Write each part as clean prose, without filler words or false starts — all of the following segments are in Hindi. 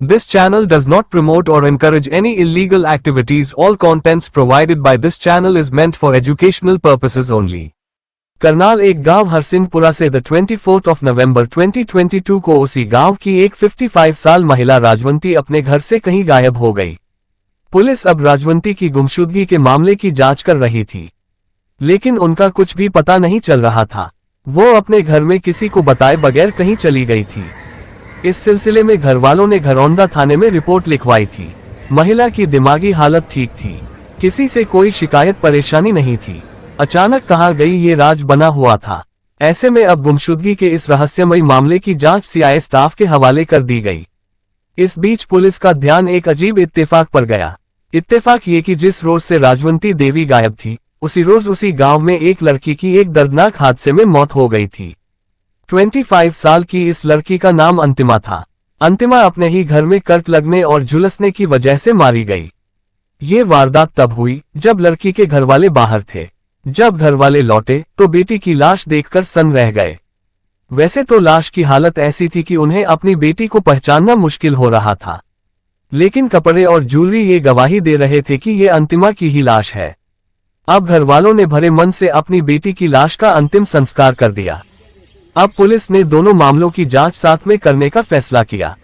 This channel does not promote or encourage any illegal activities. All contents provided by this channel is meant for educational purposes only. Karnal एक गांव हरसिंहपुरा से 24 नवंबर 2022 को उसी गांव की एक 55 साल महिला राजवंती अपने घर से कहीं गायब हो गई। पुलिस अब राजवंती की गुमशुदगी के मामले की जांच कर रही थी, लेकिन उनका कुछ भी पता नहीं चल रहा था। वो अपने घर में किसी को बताए बगैर कहीं चली गई थी। इस सिलसिले में घरवालों ने घरौंदा थाने में रिपोर्ट लिखवाई थी। महिला की दिमागी हालत ठीक थी, किसी से कोई शिकायत परेशानी नहीं थी। अचानक कहां गई ये राज बना हुआ था। ऐसे में अब गुमशुदगी के इस रहस्यमयी मामले की जांच सीआईए स्टाफ के हवाले कर दी गई। इस बीच पुलिस का ध्यान एक अजीब इत्तेफाक पर गया। इत्तेफाक ये कि जिस रोज से राजवंती देवी गायब थी, उसी रोज उसी गांव में एक लड़की की एक दर्दनाक हादसे में मौत हो गई थी। 25 साल की इस लड़की का नाम अंतिमा था। अंतिमा अपने ही घर में करंट लगने और झुलसने की वजह से मारी गई। ये वारदात तब हुई जब लड़की के घरवाले बाहर थे। जब घरवाले लौटे तो बेटी की लाश देखकर सन्न रह गए। वैसे तो लाश की हालत ऐसी थी कि उन्हें अपनी बेटी को पहचानना मुश्किल हो रहा था, लेकिन कपड़े और ज्वेलरी ये गवाही दे रहे थे कि ये अंतिमा की ही लाश है। अब घरवालों ने भरे मन से अपनी बेटी की लाश का अंतिम संस्कार कर दिया। अब पुलिस ने दोनों मामलों की जांच साथ में करने का फैसला किया।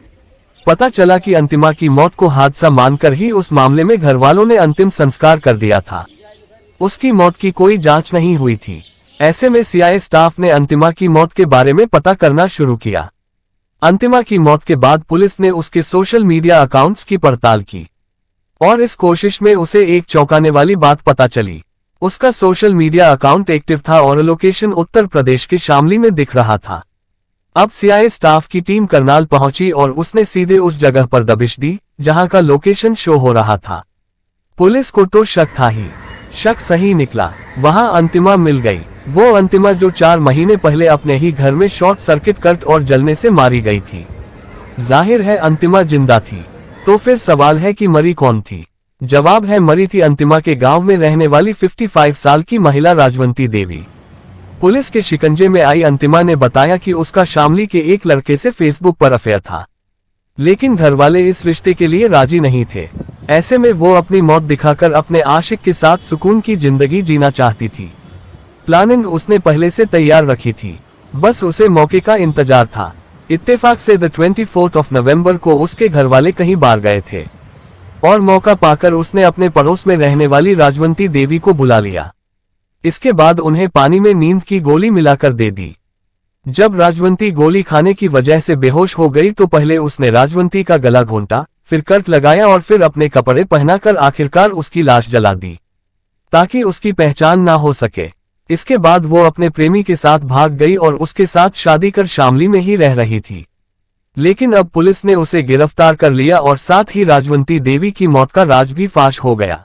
पता चला कि अंतिमा की मौत को हादसा मानकर ही उस मामले में घरवालों ने अंतिम संस्कार कर दिया था। उसकी मौत की कोई जांच नहीं हुई थी। ऐसे में सीआईए स्टाफ ने अंतिमा की मौत के बारे में पता करना शुरू किया। अंतिमा की मौत के बाद पुलिस ने उसके सोशल मीडिया अकाउंट्स की पड़ताल की और इस कोशिश में उसे एक चौंकाने वाली बात पता चली। उसका सोशल मीडिया अकाउंट एक्टिव था और लोकेशन उत्तर प्रदेश के शामली में दिख रहा था। अब सीआईए स्टाफ की टीम करनाल पहुंची और उसने सीधे उस जगह पर दबिश दी जहां का लोकेशन शो हो रहा था। पुलिस को तो शक था ही, शक सही निकला। वहां अंतिमा मिल गई। वो अंतिमा जो 4 महीने पहले अपने ही घर में शॉर्ट सर्किट करंट और जलने से मारी गई थी। जाहिर है अंतिमा जिंदा थी, तो फिर सवाल है कि मरी कौन थी। जवाब है, मरी थी अंतिमा के गांव में रहने वाली 55 साल की महिला राजवंती देवी। पुलिस के शिकंजे में आई अंतिमा ने बताया कि उसका शामली के एक लड़के से फेसबुक पर अफेयर था, लेकिन घरवाले इस रिश्ते के लिए राजी नहीं थे। ऐसे में वो अपनी मौत दिखाकर अपने आशिक के साथ सुकून की जिंदगी जीना चाहती थी। प्लानिंग उसने पहले से तैयार रखी थी, बस उसे मौके का इंतजार था। इत्तेफाक से 24 नवंबर को उसके घरवाले कहीं बाहर गए थे और मौका पाकर उसने अपने पड़ोस में रहने वाली राजवंती देवी को बुला लिया। इसके बाद उन्हें पानी में नींद की गोली मिलाकर दे दी। जब राजवंती गोली खाने की वजह से बेहोश हो गई तो पहले उसने राजवंती का गला घोंटा, फिर करंट लगाया और फिर अपने कपड़े पहनाकर आखिरकार उसकी लाश जला दी ताकि उसकी पहचान ना हो सके। इसके बाद वो अपने प्रेमी के साथ भाग गई और उसके साथ शादी कर शामली में ही रह रही थी। लेकिन अब पुलिस ने उसे गिरफ्तार कर लिया और साथ ही राजवंती देवी की मौत का राज भी फाश हो गया।